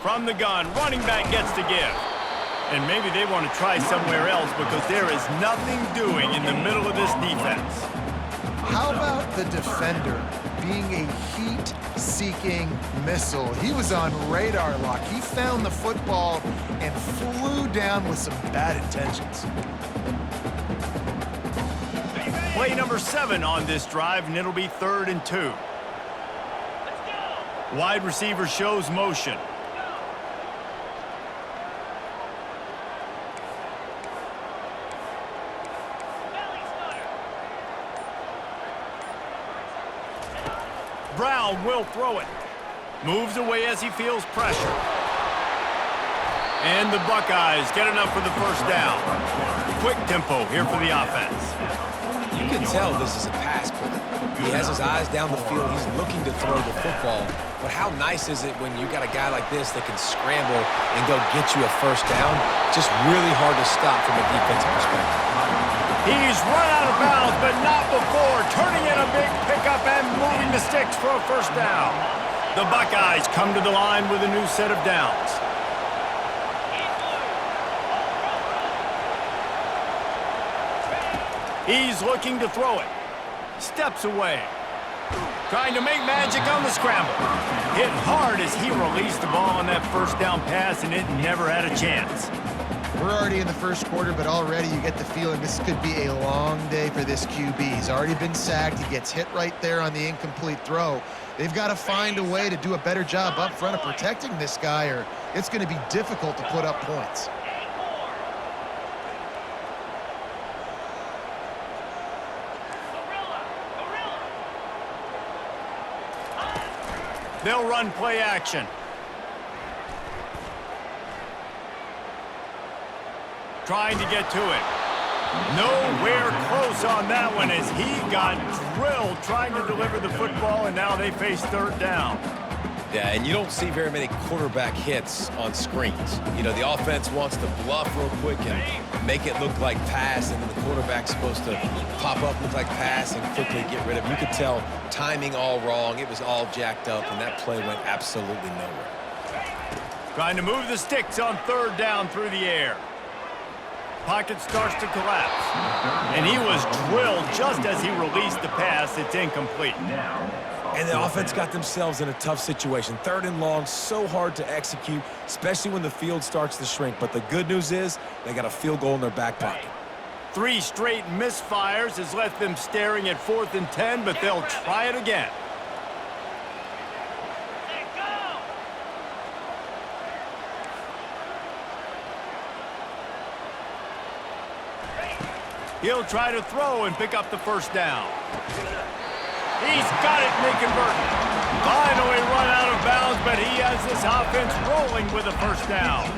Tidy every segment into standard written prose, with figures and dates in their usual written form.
From the gun, running back gets to give. And maybe they want to try somewhere else because there is nothing doing in the middle of this defense. How about the defender being a heat-seeking missile? He was on radar lock. He found the football and flew down with some bad intentions. Play number 7 on this drive, and it'll be 3rd and 2. Wide receiver shows motion. Brown will throw it. Moves away as he feels pressure. And the Buckeyes get enough for the first down. Quick tempo here for the offense. You can tell this is a pass play. He has his eyes down the field. He's looking to throw the football. But how nice is it when you got a guy like this that can scramble and go get you a first down? Just really hard to stop from a defensive perspective. He's run out of bounds, but not before turning in a big pickup and moving the sticks for a first down. The Buckeyes come to the line with a new set of downs. He's looking to throw it. Steps away. Trying to make magic on the scramble. Hit hard as he released the ball on that first down pass, and it never had a chance. We're already in the first quarter, but already you get the feeling this could be a long day for this QB. He's already been sacked. He gets hit right there on the incomplete throw. They've got to find a way to do a better job up front of protecting this guy, or it's going to be difficult to put up points. They'll run play action. Trying to get to it. Nowhere close on that one as he got drilled trying to deliver the football, and now they face 3rd down. Yeah, and you don't see very many quarterback hits on screens. You know, the offense wants to bluff real quick and make it look like pass, and then the quarterback's supposed to pop up, look like pass, and quickly get rid of it. You could tell timing all wrong. It was all jacked up, and that play went absolutely nowhere. Trying to move the sticks on 3rd down through the air. Pocket starts to collapse. And he was drilled just as he released the pass. It's incomplete. And the offense got themselves in a tough situation. 3rd and long, so hard to execute, especially when the field starts to shrink. But the good news is they got a field goal in their back pocket. 3 straight misfires has left them staring at 4th and 10, but they'll try it again. He'll try to throw and pick up the first down. He's got it, and they convert. Finally run out of bounds, but he has this offense rolling with a first down.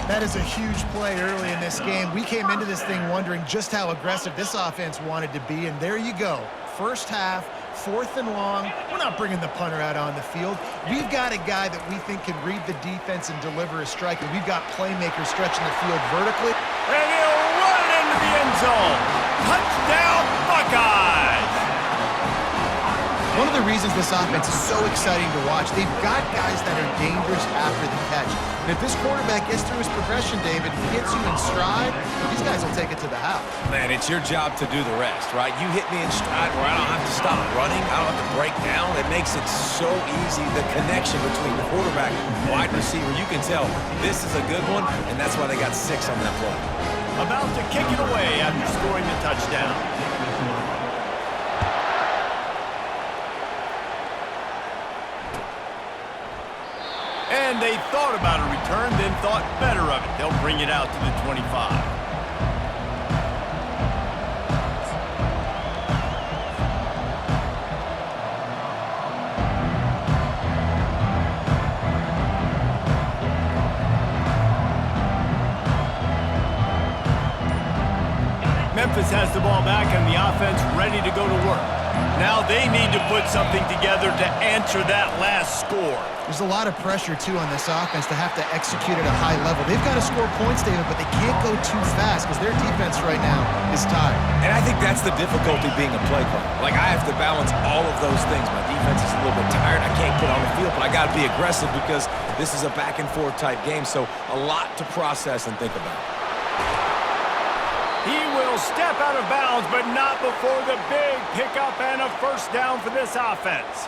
That is a huge play early in this game. We came into this thing wondering just how aggressive this offense wanted to be, and there you go. First half, 4th and long. We're not bringing the punter out on the field. We've got a guy that we think can read the defense and deliver a strike, and we've got playmakers stretching the field vertically. And he'll run it into the end zone. Touchdown, Buckeyes! One of the reasons this offense is so exciting to watch, they've got guys that are dangerous after the catch. And if this quarterback gets through his progression, David, hits you in stride, these guys will take it to the house. Man, it's your job to do the rest, right? You hit me in stride where I don't have to stop running. I don't have to break down. It makes it so easy, the connection between the quarterback and wide receiver. You can tell this is a good one, and that's why they got 6 on that play. About to kick it away after scoring the touchdown. And they thought about a return, then thought better of it. They'll bring it out to the 25. Memphis has the ball back and the offense ready to go to work. Now they need to put something together to answer that last score. There's a lot of pressure, too, on this offense to have to execute at a high level. They've got to score points, David, but they can't go too fast because their defense right now is tired. And I think that's the difficulty being a play caller. Like, I have to balance all of those things. My defense is a little bit tired. I can't get on the field, but I got to be aggressive because this is a back-and-forth type game, so a lot to process and think about. He will step out of bounds, but not before the big pickup and a first down for this offense.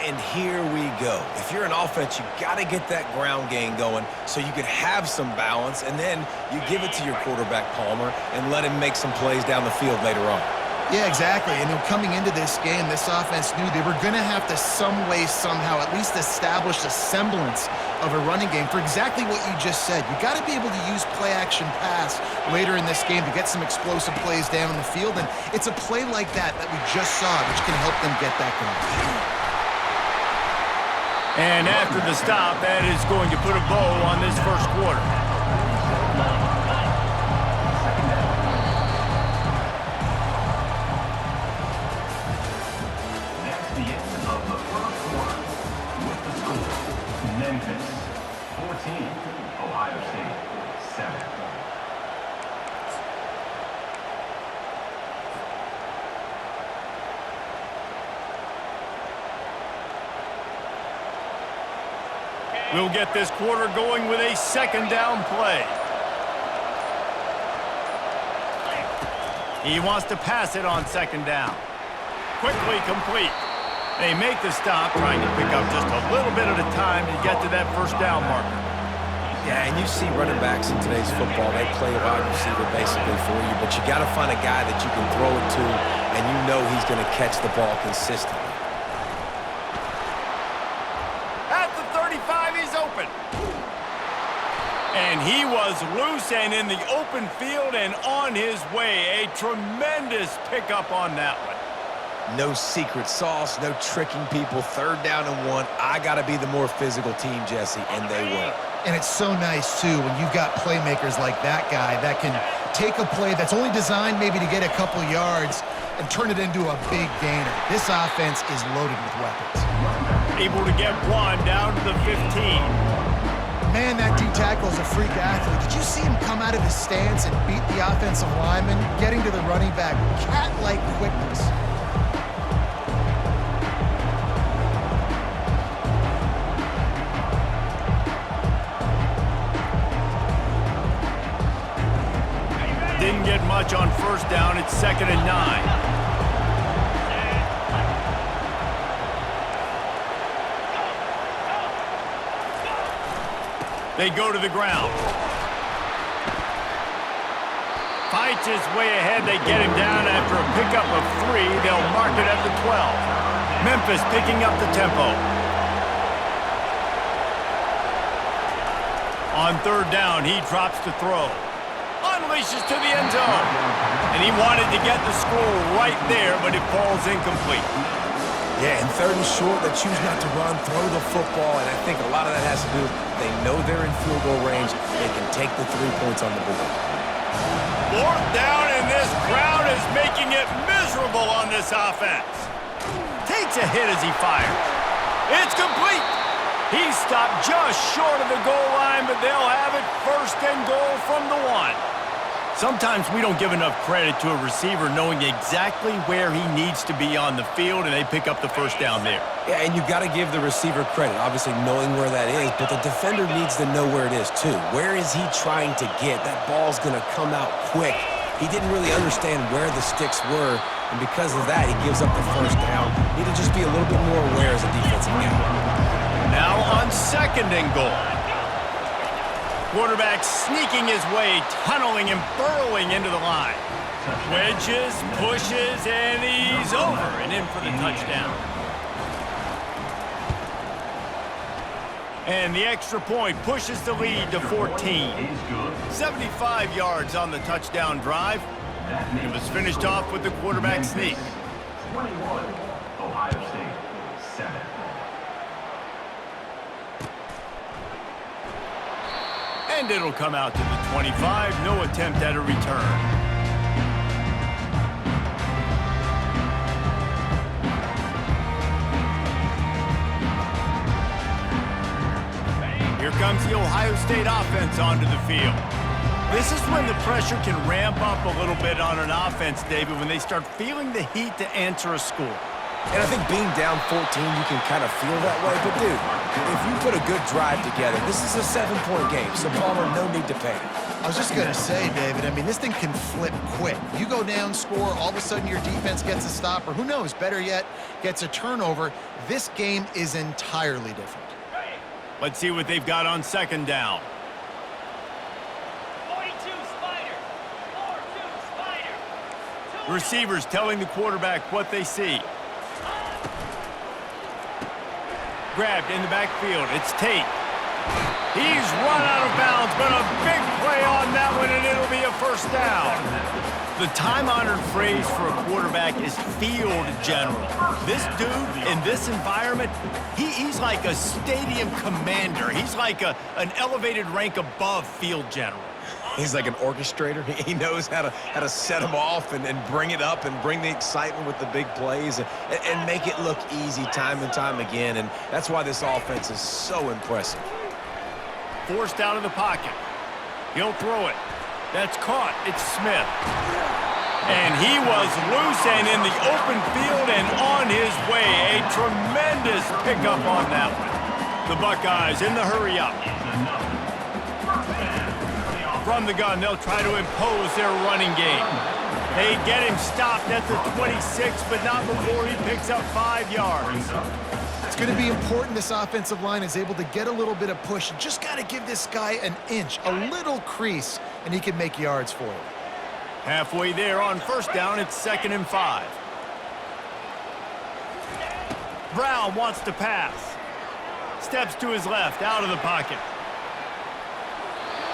And here we go. If you're an offense, you got to get that ground game going so you can have some balance, and then you give it to your quarterback, Palmer, and let him make some plays down the field later on. Yeah, exactly. And coming into this game, this offense knew they were going to have to some way, somehow, at least establish a semblance of a running game for exactly what you just said. You got to be able to use play-action pass later in this game to get some explosive plays down the field, and it's a play like that we just saw, which can help them get that going. And after the stop, that is going to put a bow on this first quarter. That's the end of the first quarter with the score. Memphis 14, Ohio State 7. We'll get this quarter going with a second down play. He wants to pass it on second down. Quickly complete. They make the stop, trying to pick up just a little bit at a time to get to that first down marker. Yeah, and you see running backs in today's football, they play a wide receiver basically for you, but you got to find a guy that you can throw it to, and you know he's going to catch the ball consistently. And he was loose and in the open field and on his way. A tremendous pickup on that one. No secret sauce, no tricking people. Third down and 1. I got to be the more physical team, Jesse, and they were. And it's so nice, too, when you've got playmakers like that guy that can take a play that's only designed maybe to get a couple yards and turn it into a big gainer. This offense is loaded with weapons. Able to get one down to the 15. Man, that D-tackle is a freak athlete. Did you see him come out of his stance and beat the offensive lineman, getting to the running back? Cat-like quickness. Didn't get much on first down. It's 2nd and 9. They go to the ground. Fights his way ahead. They get him down after a pickup of 3. They'll mark it at the 12. Memphis picking up the tempo. On third down, he drops to throw. Unleashes to the end zone. And he wanted to get the score right there, but it falls incomplete. Yeah, and 3rd and short, they choose not to run, throw the football, and I think a lot of that has to do with they know they're in field goal range. They can take the 3 points on the board. 4th down, and this crowd is making it miserable on this offense. Takes a hit as he fires. It's complete. He stopped just short of the goal line, but they'll have it 1st and goal from the 1. Sometimes we don't give enough credit to a receiver knowing exactly where he needs to be on the field, and they pick up the first down there. Yeah, and you've got to give the receiver credit, obviously knowing where that is, but the defender needs to know where it is too. Where is he trying to get? That ball's going to come out quick. He didn't really understand where the sticks were, and because of that, he gives up the first down. Need to just be a little bit more aware as a defensive guy. Now on 2nd and goal. Quarterback sneaking his way, tunneling and burrowing into the line. Wedges, pushes, and he's over and in for the touchdown. And the extra point pushes the lead to 14. 75 yards on the touchdown drive. It was finished off with the quarterback sneak. 21, Ohio State 7. And it'll come out to the 25. No attempt at a return. Here comes the Ohio State offense onto the field. This is when the pressure can ramp up a little bit on an offense, David, when they start feeling the heat to answer a score. And I think being down 14, you can kind of feel that way. But, dude, if you put a good drive together, this is a 7-point game, so Palmer, no need to panic. I was just going to say, David, I mean, this thing can flip quick. You go down, score, all of a sudden your defense gets a stop, or who knows, better yet, gets a turnover. This game is entirely different. Let's see what they've got on second down. 42 Spider. 4-2 Spider. Receivers telling the quarterback what they see. Grabbed in the backfield. It's Tate. He's run out of bounds, but a big play on that one, and it'll be a first down. The time-honored phrase for a quarterback is field general. This dude, in this environment, he's like a stadium commander. He's like an elevated rank above field general. He's like an orchestrator. He knows how to set them off and bring it up and bring the excitement with the big plays and make it look easy time and time again. And that's why this offense is so impressive. Forced out of the pocket. He'll throw it. That's caught. It's Smith. And he was loose and in the open field and on his way. A tremendous pickup on that one. The Buckeyes in the hurry-up. From the gun, they'll try to impose their running game. They get him stopped at the 26, but not before he picks up 5 yards. It's going to be important this offensive line is able to get a little bit of push. You just got to give this guy an inch, a little crease, and he can make yards for it. Halfway there on first down, it's 2nd and 5. Brown wants to pass. Steps to his left, out of the pocket.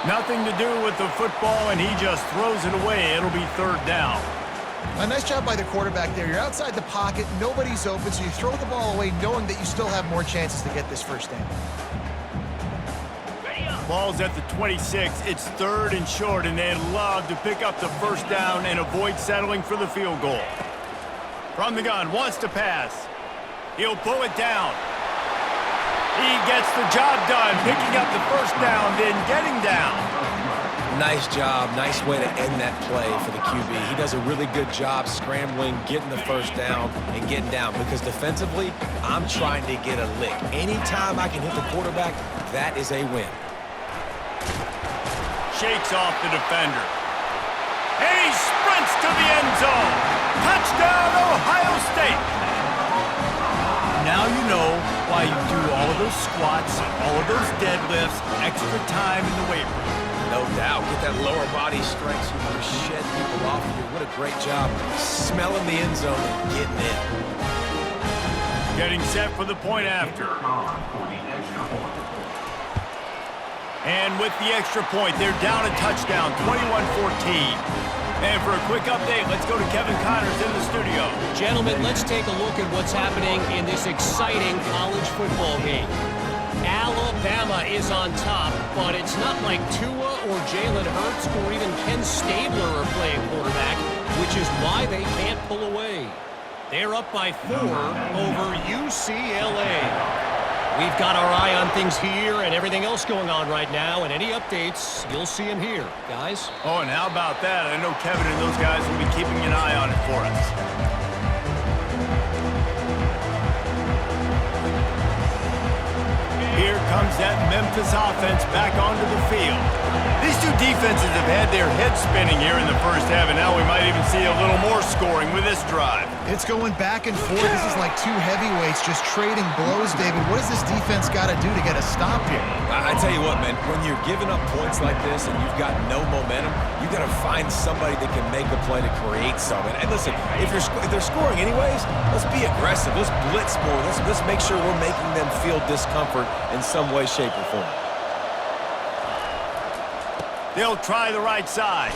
Nothing to do with the football, and he just throws it away. It'll be 3rd down. A nice job by the quarterback there. You're outside the pocket, nobody's open, so you throw the ball away knowing that you still have more chances to get this first down. Ball's at the 26. It's 3rd and short, and they'd love to pick up the first down and avoid settling for the field goal. From the gun, wants to pass. He'll pull it down. He gets the job done, picking up the first down, then getting down. Nice job. Nice way to end that play for the QB. He does a really good job scrambling, getting the first down, and getting down. Because defensively, I'm trying to get a lick. Anytime I can hit the quarterback, that is a win. Shakes off the defender. And he sprints to the end zone. Touchdown, Ohio State. Now you know why you do all of those squats, all of those deadlifts, extra time in the weight room. No doubt. Get that lower body strength so you can just shed people off of you. What a great job smelling the end zone and getting in. Getting set for the point after. And with the extra point, they're down a touchdown, 21-14. And for a quick update, let's go to Kevin Connors in the studio. Gentlemen, let's take a look at what's happening in this exciting college football game. Alabama is on top, but it's not like Tua or Jalen Hurts or even Ken Stabler are playing quarterback, which is why they can't pull away. They're up by 4 over UCLA. We've got our eye on things here and everything else going on right now, and any updates, you'll see them here, guys. Oh, and how about that? I know Kevin and those guys will be keeping an eye on it for us. Here comes that Memphis offense back onto the field. These two defenses have had their heads spinning here in the first half, and now we might even see a little more scoring with this drive. It's going back and forth. This is like two heavyweights just trading blows, David. What does this defense got to do to get a stop here? I tell you what, man, when you're giving up points like this and you've got no momentum, you got to find somebody that can make a play to create something. And listen, if they're scoring anyways, let's be aggressive. Let's blitz more. Let's make sure we're making them feel discomfort in some way, shape, or form. They'll try the right side.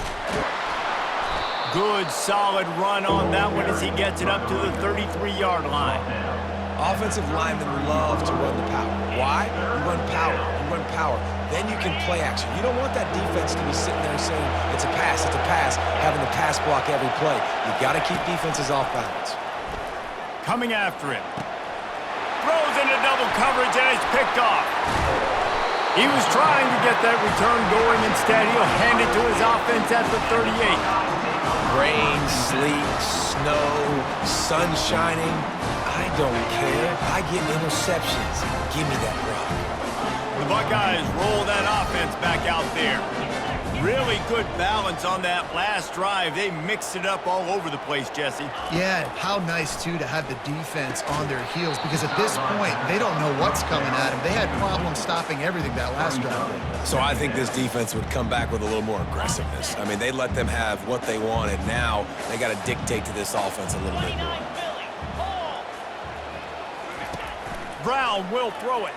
Good, solid run on that one as he gets it up to the 33-yard line. Offensive linemen love to run the power. Why? You run power. You run power. Then you can play action. You don't want that defense to be sitting there saying, it's a pass, having to pass block every play. You got to keep defenses off balance. Coming after him. Throws into double coverage, and it's picked off. He was trying to get that return going. Instead, he'll hand it to his offense at the 38. Rain, sleet, snow, sun shining. I don't care. I get interceptions. Give me that rock. The Buckeyes roll that offense back out there. Really good balance on that last drive. They mixed it up all over the place, Jesse. Yeah, how nice, too, to have the defense on their heels, because at this point, they don't know what's coming at them. They had problems stopping everything that last drive. So I think this defense would come back with a little more aggressiveness. I mean, they let them have what they wanted. Now they got to dictate to this offense a little bit more. Brown will throw it.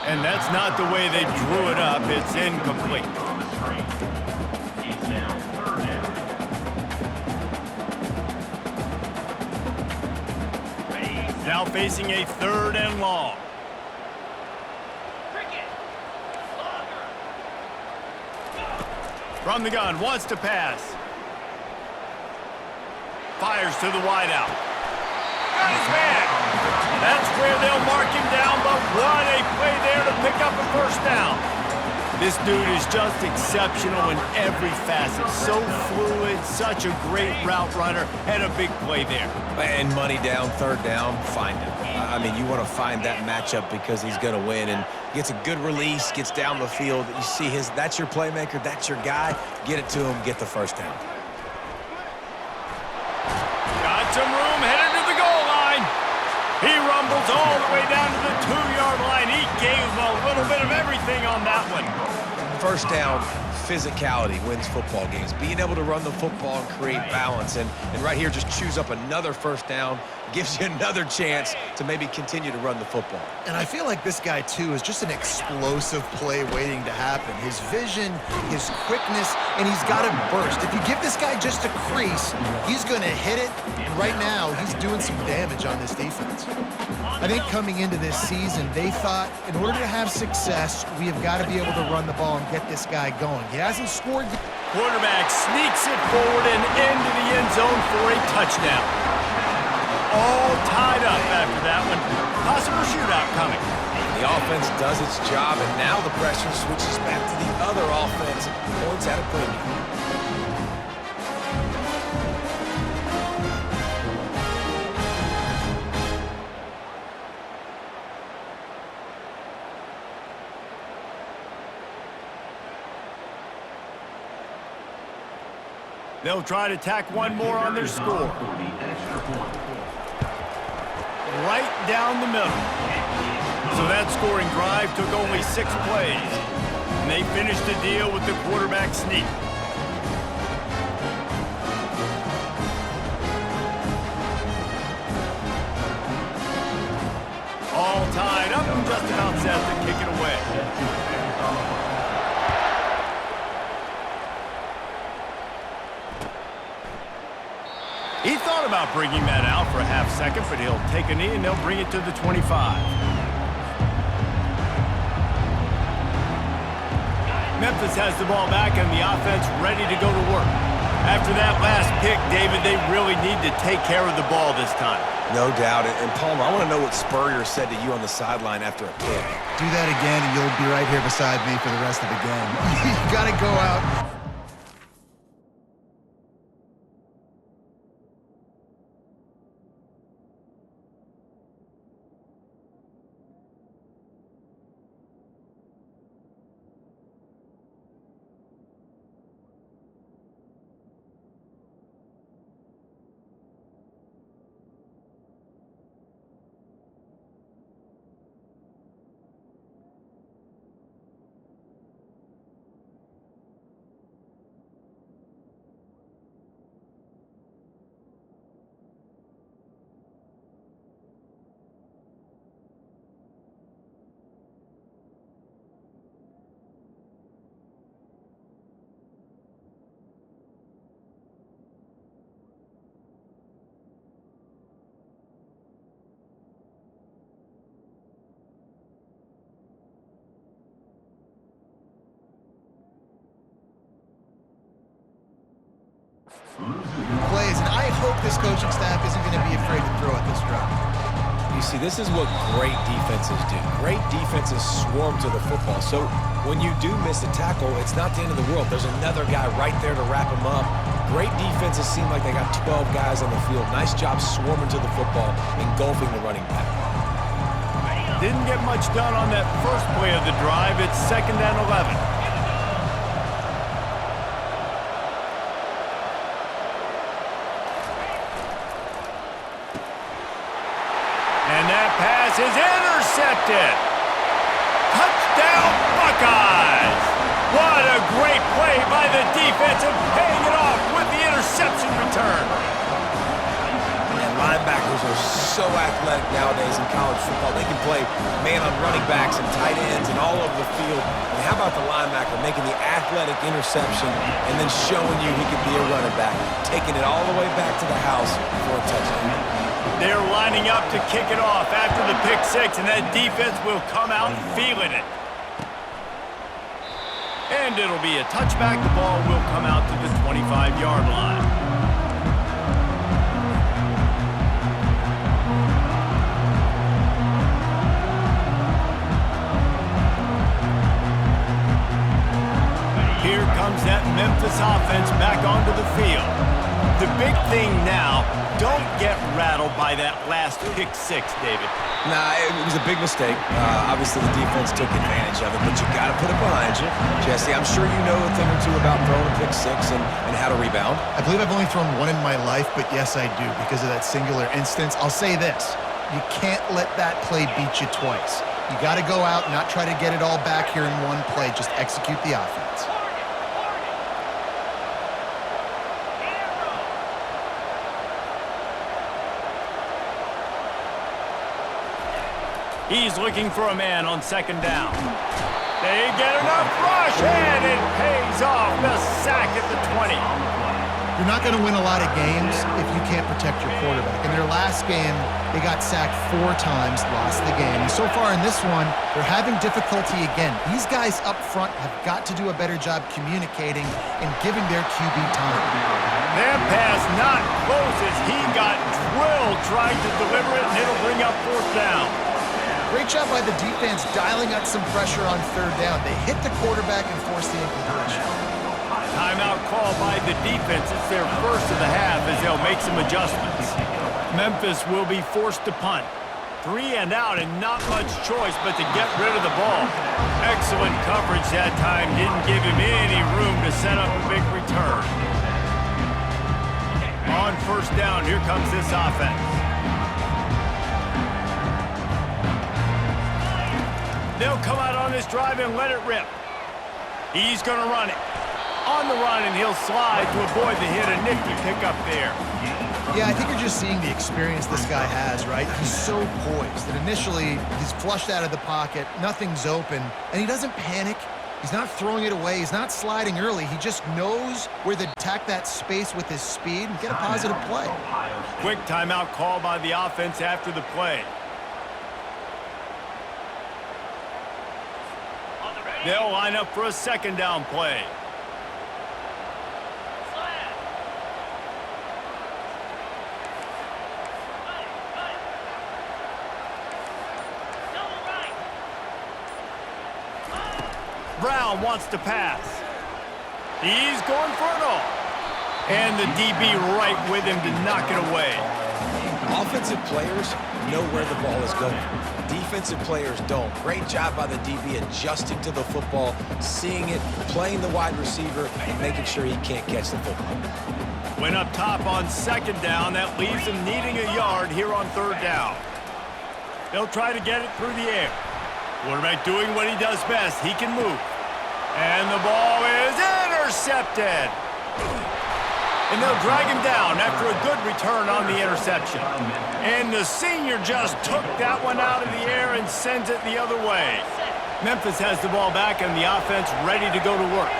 And that's not the way they drew it up. It's incomplete. It's now 3rd down. Now facing a 3rd and long. From the gun, wants to pass. Fires to the wideout. Got his man. That's where they'll mark him down, but what a play there to pick up a 1st down. This dude is just exceptional in every facet. So fluid, such a great route runner, and a big play there. And money down, 3rd down, find him. I mean, you want to find that matchup because he's going to win, and gets a good release, gets down the field. You see that's your playmaker, that's your guy. Get it to him, get the 1st down. Got some room, headed to the goal line. He rumbles all the way down to the 2-yard line. He gave him a little bit of everything on that one. 1st down, physicality wins football games. Being able to run the football and create balance. And right here, just choose up another 1st down. Gives you another chance to maybe continue to run the football. And I feel like this guy, too, is just an explosive play waiting to happen. His vision, his quickness, and he's got to burst. If you give this guy just a crease, he's going to hit it. And right now, he's doing some damage on this defense. I think coming into this season, they thought in order to have success, we have got to be able to run the ball and get this guy going. He hasn't scored. Quarterback sneaks it forward and into the end zone for a touchdown. All tied up after that one. Possible shootout coming. The offense does its job, and now the pressure switches back to the other offense. Points at a premium. They'll try to tack one more on their score. Right down the middle. So that scoring drive took only 6 plays. And they finished the deal with the quarterback sneak. All tied up and just about set to kick it away. He thought about bringing that out for a half-second, but he'll take a knee and they'll bring it to the 25. Memphis has the ball back and the offense ready to go to work. After that last pick, David, they really need to take care of the ball this time. No doubt. And Palmer, I want to know what Spurrier said to you on the sideline after a pick. Do that again, and you'll be right here beside me for the rest of the game. You got to go out. Plays, and I hope this coaching staff isn't going to be afraid to throw at this drive. You see, this is what great defenses do. Great defenses swarm to the football. So when you do miss a tackle, it's not the end of the world. There's another guy right there to wrap him up. Great defenses seem like they got 12 guys on the field. Nice job swarming to the football, engulfing the running back. Didn't get much done on that first play of the drive. It's 2nd and 11. And that pass is intercepted. Touchdown, Buckeyes! What a great play by the defense and paying it off with the interception return. And linebackers are so athletic nowadays in college football. They can play man on running backs and tight ends and all over the field. And how about the linebacker making the athletic interception and then showing you he could be a running back, taking it all the way back to the house for a touchdown. They're lining up to kick it off after the pick six, and that defense will come out feeling it. And it'll be a touchback. The ball will come out to the 25-yard line. Here comes that Memphis offense back onto the field. The big thing now, don't get rattled by that last pick six, David. Nah, it was a big mistake. Obviously, the defense took advantage of it, but you got to put it behind you. Jesse, I'm sure you know a thing or two about throwing a pick six and how to rebound. I believe I've only thrown one in my life, but yes, I do because of that singular instance. I'll say this. You can't let that play beat you twice. You got to go out and not try to get it all back here in one play. Just execute the offense. He's looking for a man on 2nd down. They get enough rush, and it pays off. The sack at the 20. You're not going to win a lot of games if you can't protect your quarterback. In their last game, they got sacked 4 times, lost the game. And so far in this one, they're having difficulty again. These guys up front have got to do a better job communicating and giving their QB time. That pass not close as he got drilled trying to deliver it, and it'll bring up 4th down. Great job by the defense dialing out some pressure on 3rd down. They hit the quarterback and forced the incompletion. Timeout call by the defense. It's their first of the half as they'll make some adjustments. Memphis will be forced to punt. 3 and out and not much choice but to get rid of the ball. Excellent coverage that time. Didn't give him any room to set up a big return. On 1st down, here comes this offense. They'll come out on this drive and let it rip. He's going to run it. On the run, and he'll slide to avoid the hit. A nifty pickup there. Yeah, I think you're just seeing the experience this guy has, right? He's so poised that initially he's flushed out of the pocket, nothing's open, and he doesn't panic. He's not throwing it away. He's not sliding early. He just knows where to attack that space with his speed and get a positive play. Quick timeout call by the offense after the play. They'll line up for a 2nd down play. Brown wants to pass. He's going for it all. And the DB right with him to knock it away. Offensive players know where the ball is going. Defensive players don't. Great job by the DB adjusting to the football, seeing it, playing the wide receiver, and making sure he can't catch the football. Went up top on 2nd down. That leaves him needing a yard here on 3rd down. They'll try to get it through the air. Quarterback doing what he does best. He can move. And the ball is intercepted. And they'll drag him down after a good return on the interception. And the senior just took that one out of the air and sends it the other way. Memphis has the ball back and the offense ready to go to work.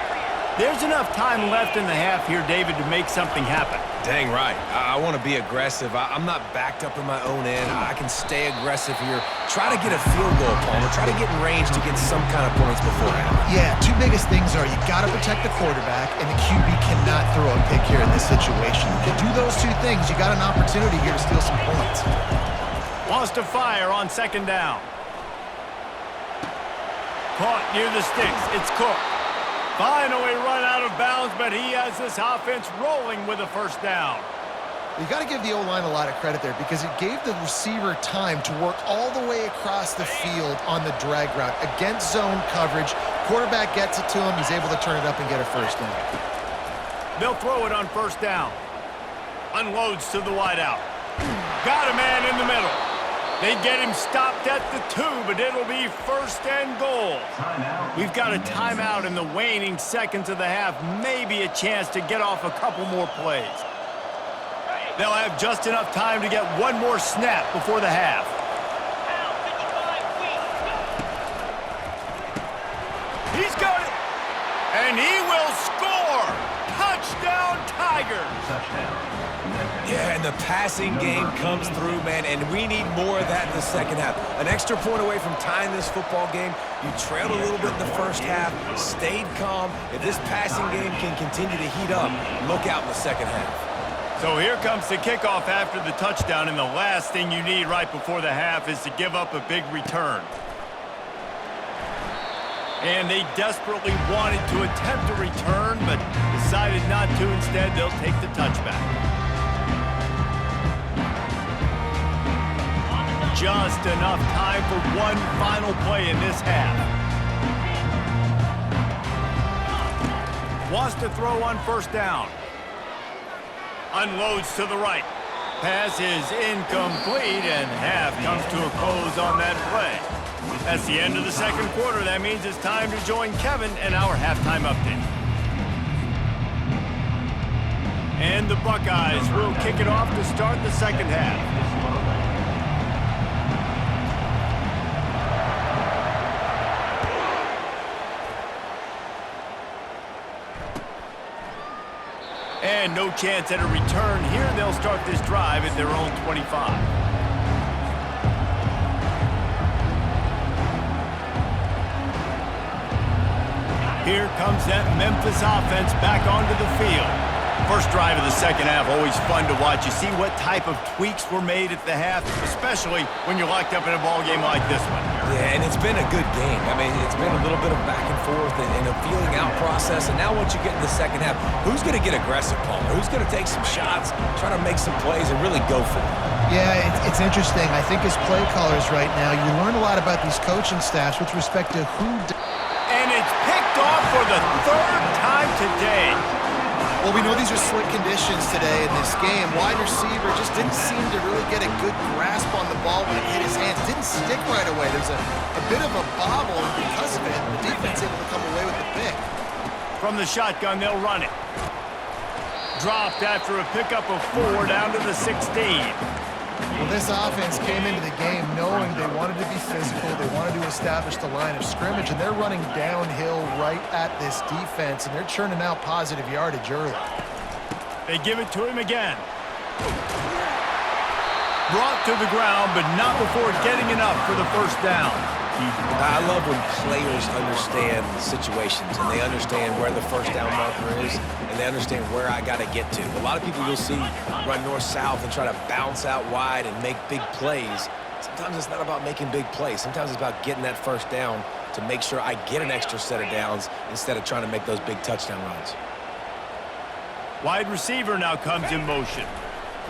There's enough time left in the half here, David, to make something happen. Dang right. I want to be aggressive. I'm not backed up in my own end. I can stay aggressive here. Try to get a field goal, Palmer. Try to get in range to get some kind of points beforehand. Yeah, 2 biggest things are you got to protect the quarterback, and the QB cannot throw a pick here in this situation. If you do those 2 things, you got an opportunity here to steal some points. Wants to fire on second down. Caught near the sticks. It's Cook. Finally run out of bounds, but he has this offense rolling with a first down. You got to give the O-line a lot of credit there because it gave the receiver time to work all the way across the field on the drag route against zone coverage. Quarterback gets it to him. He's able to turn it up and get a first down. They'll throw it on first down. Unloads to the wideout. Got a man in the middle. They get him stopped at the 2, but it'll be first and goal. We've got a timeout in the waning seconds of the half. Maybe a chance to get off a couple more plays. They'll have just enough time to get one more snap before the half. He's got it. And he will score. Touchdown, Tigers. Yeah, and the passing game comes through, man, and we need more of that in the second half. An extra point away from tying this football game. You trailed a little bit in the first half, stayed calm. If this passing game can continue to heat up, look out in the second half. So here comes the kickoff after the touchdown, and the last thing you need right before the half is to give up a big return. And they desperately wanted to attempt a return, but decided not to. Instead, they'll take the touchback. Just enough time for one final play in this half. Wants to throw on first down. Unloads to the right. Pass is incomplete, and half comes to a close on that play. That's the end of the second quarter. That means it's time to join Kevin in our halftime update. And the Buckeyes will kick it off to start the second half. And no chance at a return here. They'll start this drive at their own 25. Here comes that Memphis offense back onto the field. First drive of the second half, always fun to watch. You see what type of tweaks were made at the half, especially when you're locked up in a ball game like this one. Yeah, and it's been a good game. I mean, it's been a little bit of back and forth and a feeling out process. And now once you get in the second half, who's going to get aggressive, Paul? Who's going to take some shots, try to make some plays, and really go for it? Yeah, it's interesting. I think as play callers right now, you learn a lot about these coaching staffs with respect to who... And it's picked off for the third time today. Well, we know these are slick conditions today in this game. Wide receiver just didn't seem to really get a good grasp on the ball when it hit his hands. Didn't stick right away. There's a bit of a bobble, and because of it, the defense able to come away with the pick. From the shotgun, they'll run it. Dropped after a pickup of 4 down to the 16. Well, this offense came into the game knowing they wanted to be physical, they wanted to establish the line of scrimmage, and they're running downhill right at this defense, and they're churning out positive yardage early. They give it to him again. Brought to the ground, but not before getting enough for the first down. I love when players understand situations and they understand where the first down marker is and they understand where I got to get to. A lot of people you'll see run north-south and try to bounce out wide and make big plays. Sometimes it's not about making big plays. Sometimes it's about getting that first down to make sure I get an extra set of downs instead of trying to make those big touchdown runs. Wide receiver now comes in motion.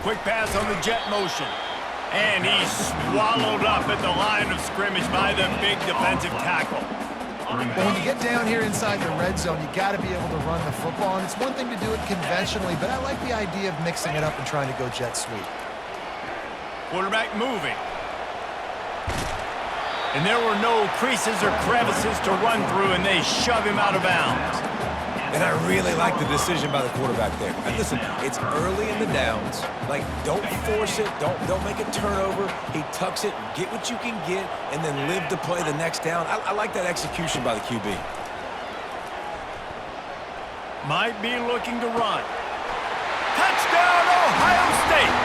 Quick pass on the jet motion. And he's swallowed up at the line of scrimmage by the big defensive tackle. But when you get down here inside the red zone, you got to be able to run the football. And it's one thing to do it conventionally, but I like the idea of mixing it up and trying to go jet sweep. Quarterback moving. And there were no creases or crevices to run through, and they shove him out of bounds. And I really like the decision by the quarterback there. And listen, it's early in the downs. Like, don't force it. Don't make a turnover. He tucks it, get what you can get, and then live to play the next down. I like that execution by the QB. Might be looking to run. Touchdown, Ohio State.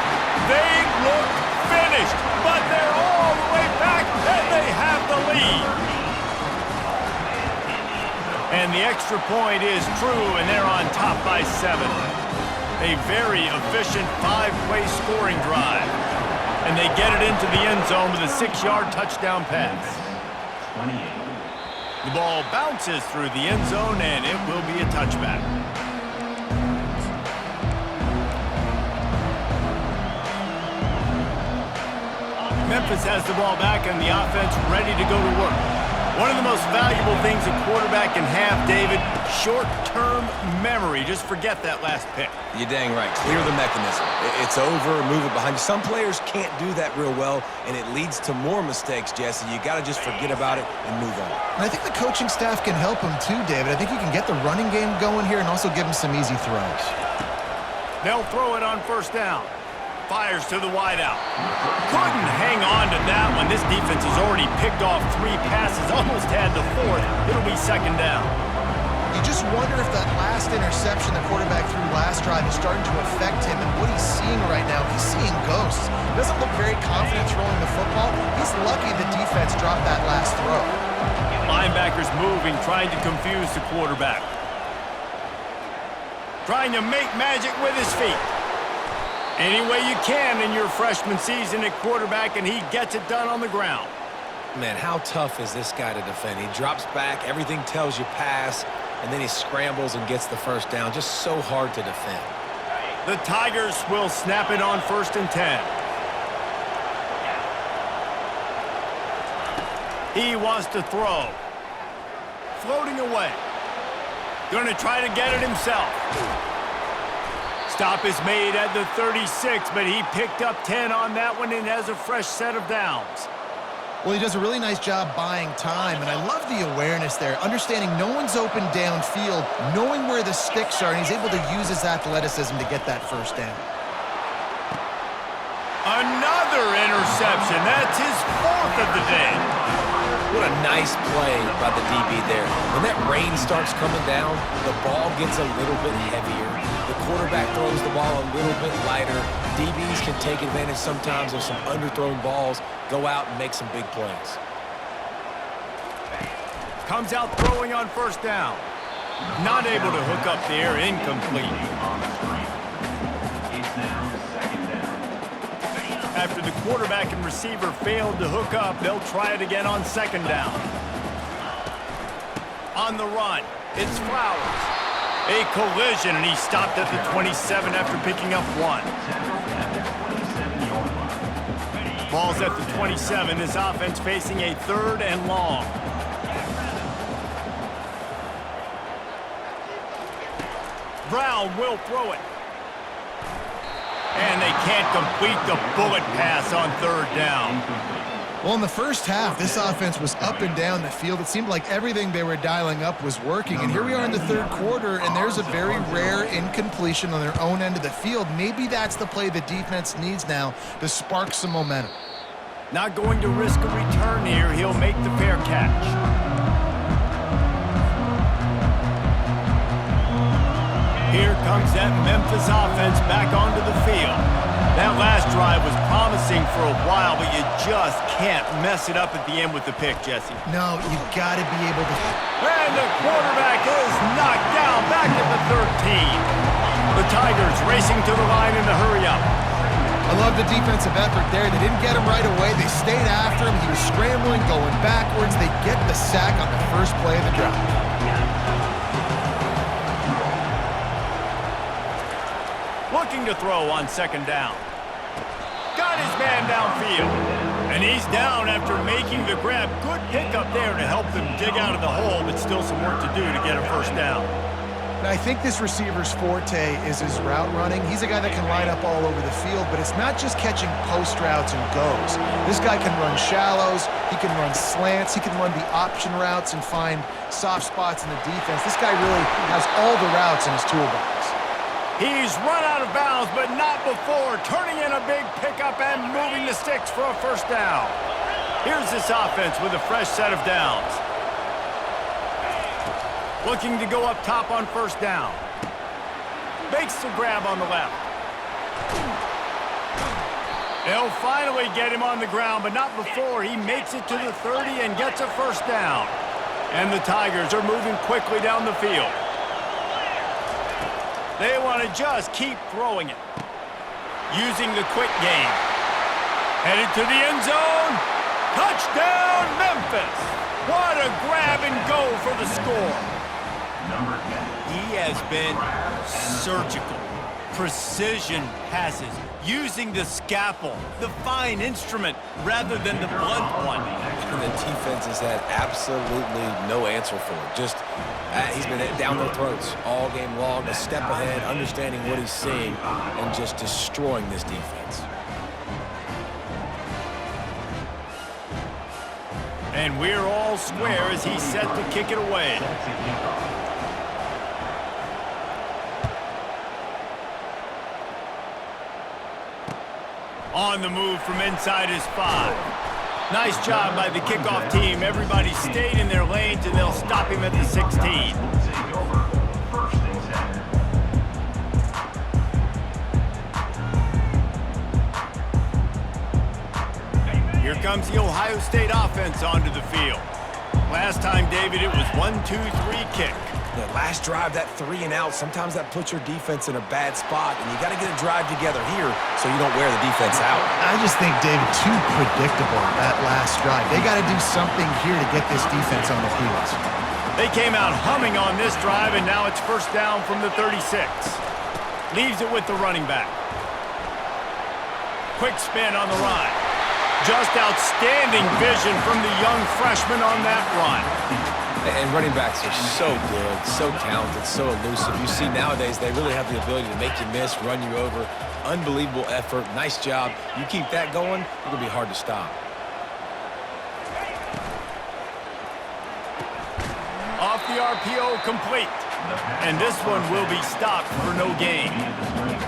They look finished, but they're all the way back, and they have the lead. And the extra point is true, and they're on top by 7. A very efficient 5-play scoring drive. And they get it into the end zone with a 6-yard touchdown pass. 28. The ball bounces through the end zone, and it will be a touchback. Memphis has the ball back and the offense ready to go to work. One of the most valuable things a quarterback can have, David, short-term memory. Just forget that last pick. You're dang right. Clear the mechanism. It's over, move it behind you. Some players can't do that real well, and it leads to more mistakes, Jesse. You got to just forget about it and move on. And I think the coaching staff can help him too, David. I think you can get the running game going here and also give him some easy throws. They'll throw it on first down. Fires to the wideout. Couldn't hang on to that one. This defense has already picked off 3 passes, almost had the 4th. It'll be second down. You just wonder if that last interception the quarterback threw last drive is starting to affect him and what he's seeing right now. He's seeing ghosts. Doesn't look very confident throwing the football. He's lucky the defense dropped that last throw. Linebackers moving, trying to confuse the quarterback. Trying to make magic with his feet. Any way you can in your freshman season at quarterback, and he gets it done on the ground. Man, how tough is this guy to defend? He drops back, everything tells you pass, and then he scrambles and gets the first down. Just so hard to defend. The Tigers will snap it on 1st and 10. He wants to throw. Floating away. Gonna try to get it himself. Stop is made at the 36, but he picked up 10 on that one and has a fresh set of downs. Well, he does a really nice job buying time, and I love the awareness there, understanding no one's open downfield, knowing where the sticks are, and he's able to use his athleticism to get that first down. Another interception. That's his 4th of the day. What a nice play by the DB there. When that rain starts coming down, the ball gets a little bit heavier. The quarterback throws the ball a little bit lighter. DBs can take advantage sometimes of some underthrown balls, go out and make some big plays. Comes out throwing on first down. Not able to hook up there, incomplete. It's now second down. After the quarterback and receiver failed to hook up, they'll try it again on second down. On the run, it's Flowers. A collision, and he stopped at the 27 after picking up 1. Ball's at the 27. This offense facing a 3rd and long. Brown will throw it. And they can't complete the bullet pass on 3rd down. Well, in the first half, this offense was up and down the field. It seemed like everything they were dialing up was working. And here we are in the 3rd quarter, and there's a very rare incompletion on their own end of the field. Maybe that's the play the defense needs now to spark some momentum. Not going to risk a return here. He'll make the fair catch. Here comes that Memphis offense back onto the field. That last drive was promising for a while, but you just can't mess it up at the end with the pick, Jesse. No, you got to be able to. And the quarterback is knocked down back at the 13. The Tigers racing to the line in the hurry-up. I love the defensive effort there. They didn't get him right away. They stayed after him. He was scrambling, going backwards. They get the sack on the first play of the drive. Looking to throw on second down. Got his man downfield. And he's down after making the grab. Good pickup there to help them dig out of the hole, but still some work to do to get a first down. I think this receiver's forte is his route running. He's a guy that can line up all over the field, but it's not just catching post routes and goes. This guy can run shallows, he can run slants, he can run the option routes and find soft spots in the defense. This guy really has all the routes in his toolbox. He's run out of bounds, but not before. Turning in a big pickup and moving the sticks for a first down. Here's this offense with a fresh set of downs. Looking to go up top on first down. Makes the grab on the left. They'll finally get him on the ground, but not before he makes it to the 30 and gets a first down. And the Tigers are moving quickly down the field. They want to just keep throwing it. Using the quick game. Headed to the end zone. Touchdown, Memphis. What a grab and go for the score. Number 10. He has been surgical. Precision passes, using the scalpel, the fine instrument, rather than the blunt one. And the defense has had absolutely no answer for it. Just, he's been down their throats all game long, a step ahead, understanding what he's seeing, and just destroying this defense. And we're all square as he's set to kick it away. On the move from inside his 5. Nice job by the kickoff team. Everybody stayed in their lanes, and they'll stop him at the 16. Take over. First and 10. Here comes the Ohio State offense onto the field. Last time, David, it was 1-2-3 kick. That last drive, that 3 and out, sometimes that puts your defense in a bad spot, and you got to get a drive together here so you don't wear the defense out. I just think, David, too predictable, that last drive. They got to do something here to get this defense on the field. They came out humming on this drive, and now it's first down from the 36. Leaves it with the running back. Quick spin on the run. Just outstanding vision from the young freshman on that run. And running backs are so good, so talented, so elusive. You see nowadays they really have the ability to make you miss, run you over. Unbelievable effort. Nice job. You keep that going, it'll be hard to stop. Off the RPO, complete. And this one will be stopped for no gain.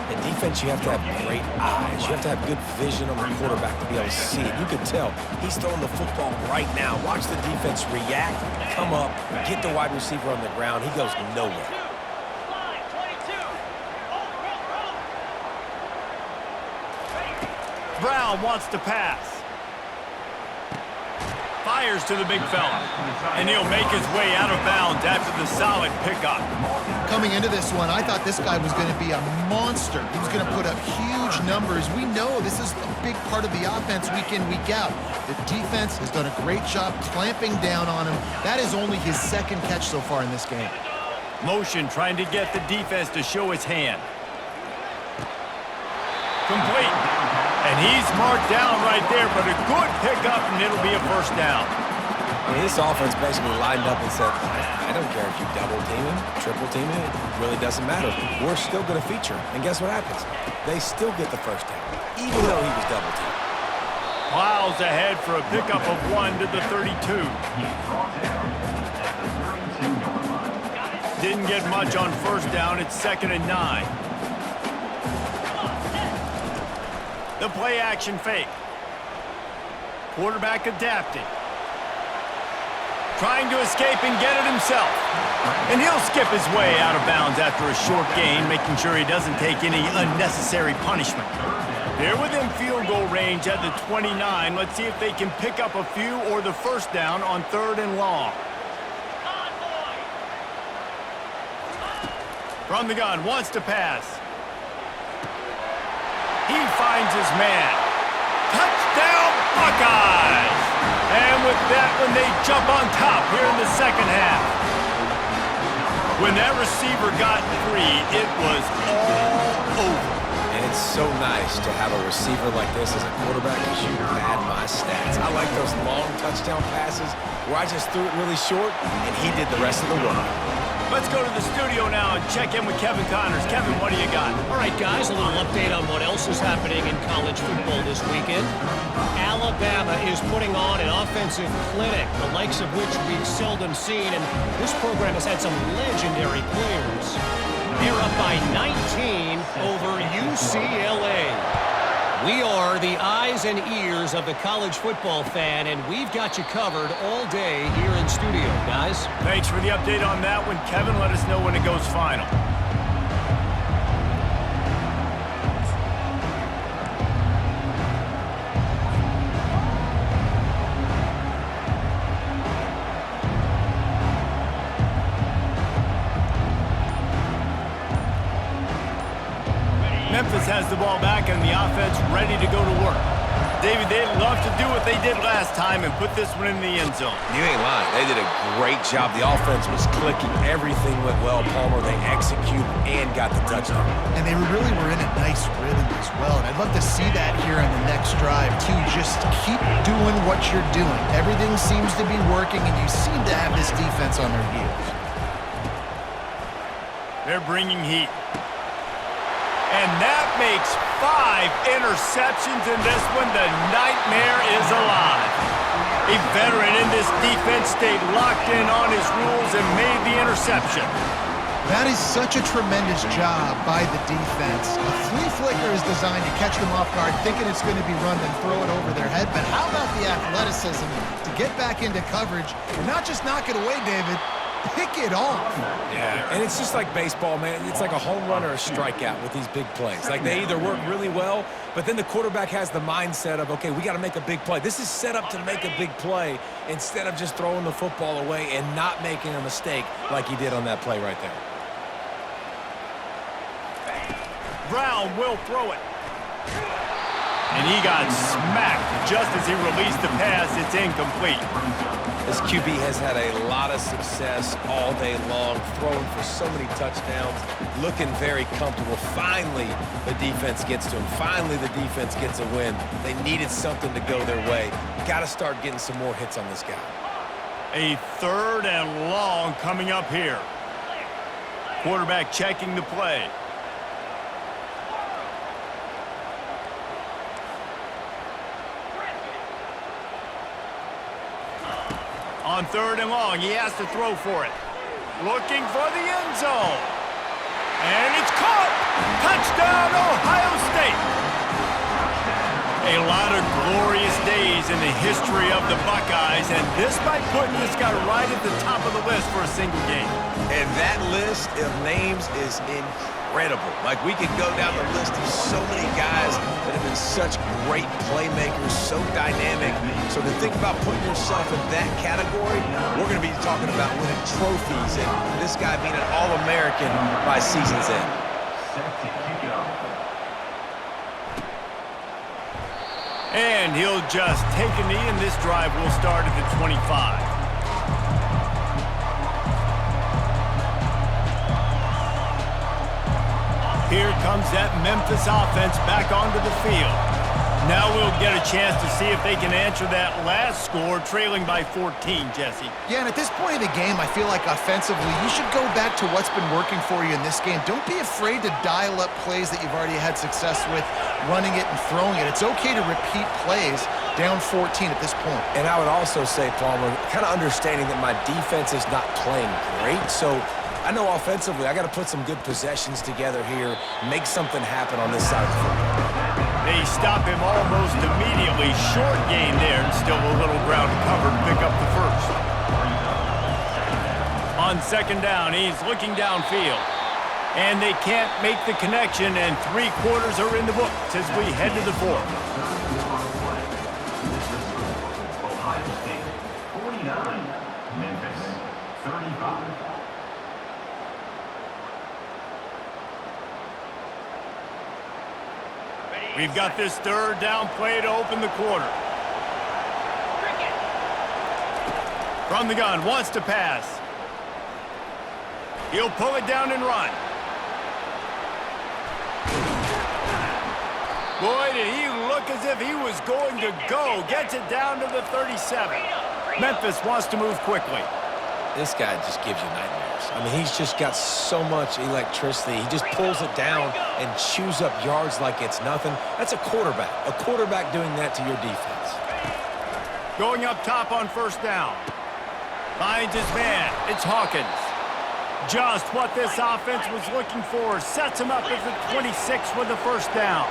In defense, you have to have great eyes. You have to have good vision on the quarterback to be able to see it. You can tell he's throwing the football right now. Watch the defense react, come up, get the wide receiver on the ground. He goes nowhere. Brown wants to pass. Fires to the big fella. And he'll make his way out of bounds after the solid pickup. Coming into this one, I thought this guy was going to be a monster. He was going to put up huge numbers. We know this is a big part of the offense week in, week out. The defense has done a great job clamping down on him. That is only his second catch so far in this game. Motion trying to get the defense to show his hand. Complete. And he's marked down right there, but a good pickup, and it'll be a first down. I mean, this offense basically lined up and said, I don't care if you double team him, triple team him, it really doesn't matter. We're still going to feature him. And guess what happens? They still get the first down, even though he was double teamed. Plows ahead for a pickup of 1 to the 32. Didn't get much on first down. It's 2nd and 9. The play action fake. Quarterback adapting. Trying to escape and get it himself. And he'll skip his way out of bounds after a short gain, making sure he doesn't take any unnecessary punishment. They're within field goal range at the 29. Let's see if they can pick up a few or the first down on 3rd and long. From the gun, wants to pass. He finds his man. Touchdown, Buckeyes! And with that one, they jump on top here in the second half. When that receiver got free, it was all over. And it's so nice to have a receiver like this as a quarterback because you pad my stats. I like those long touchdown passes where I just threw it really short and he did the rest of the work. Let's go to the studio now and check in with Kevin Connors. Kevin, what do you got? All right, guys, a little update on what else is happening in college football this weekend. Alabama is putting on an offensive clinic, the likes of which we've seldom seen, and this program has had some legendary players. They're up by 19 over UCLA. We are the eyes and ears of the college football fan, and we've got you covered all day here in studio, guys. Thanks for the update on that one, Kevin. Let us know when it goes final. Memphis has the ball back and the offense ready to go to work. David, they'd love to do what they did last time and put this one in the end zone. You ain't lying. They did a great job. The offense was clicking. Everything went well. Palmer, they executed and got the touchdown. And they really were in a nice rhythm as well. And I'd love to see that here on the next drive, too. Just keep doing what you're doing. Everything seems to be working, and you seem to have this defense on their heels. They're bringing heat. And that makes 5 interceptions in this one. The nightmare is alive. A veteran in this defense stayed locked in on his rules and made the interception. That is such a tremendous job by the defense. A flea flicker is designed to catch them off guard, thinking it's going to be run, then throw it over their head. But how about the athleticism to get back into coverage and not just knock it away, David, pick it off. Yeah, and it's just like baseball, man. It's like a home run or a strikeout with these big plays. Like they either work really well, but then the quarterback has the mindset of, okay, we got to make a big play. This is set up to make a big play instead of just throwing the football away and not making a mistake like he did on that play right there. Brown will throw it. And he got smacked just as he released the pass. It's incomplete. This QB has had a lot of success all day long, throwing for so many touchdowns, looking very comfortable. Finally, the defense gets to him. Finally, the defense gets a win. They needed something to go their way. Got to start getting some more hits on this guy. A 3rd and long coming up here. Quarterback checking the play. On 3rd and long, he has to throw for it. Looking for the end zone. And it's caught. Touchdown, Ohio State. A lot of glorious days in the history of the Buckeyes, and this might put this guy right at the top of the list for a single game. And that list of names is incredible. Like, we could go down the list of so many guys that have been such great playmakers, so dynamic. So to think about putting yourself in that category, we're going to be talking about winning trophies and this guy being an All-American by season's end. Set to kick it off. And he'll just take a knee, and this drive will start at the 25. Here comes that Memphis offense back onto the field. Now we'll get a chance to see if they can answer that last score, trailing by 14, Jesse. Yeah, and at this point in the game, I feel like offensively, you should go back to what's been working for you in this game. Don't be afraid to dial up plays that you've already had success with, running it and throwing it. It's okay to repeat plays down 14 at this point. And I would also say, Palmer, kind of understanding that my defense is not playing great, so I know offensively I got to put some good possessions together here, make something happen on this side of the football. They stop him almost immediately. Short gain there, and still a little ground to cover to pick up the first. On 2nd down, he's looking downfield. And they can't make the connection, and 3 quarters are in the books as we head to the 4th. Ohio State 49, Memphis 35. We've got this 3rd down play to open the quarter. From the gun, wants to pass. He'll pull it down and run. Boy, did he look as if he was going to go. Gets it down to the 37. Memphis wants to move quickly. This guy just gives you nightmares. I mean, he's just got so much electricity. He just pulls it down and chews up yards like it's nothing. That's a quarterback. A quarterback doing that to your defense. Going up top on 1st down. Finds his man. It's Hawkins. Just what this offense was looking for. Sets him up at the 26 with the 1st down.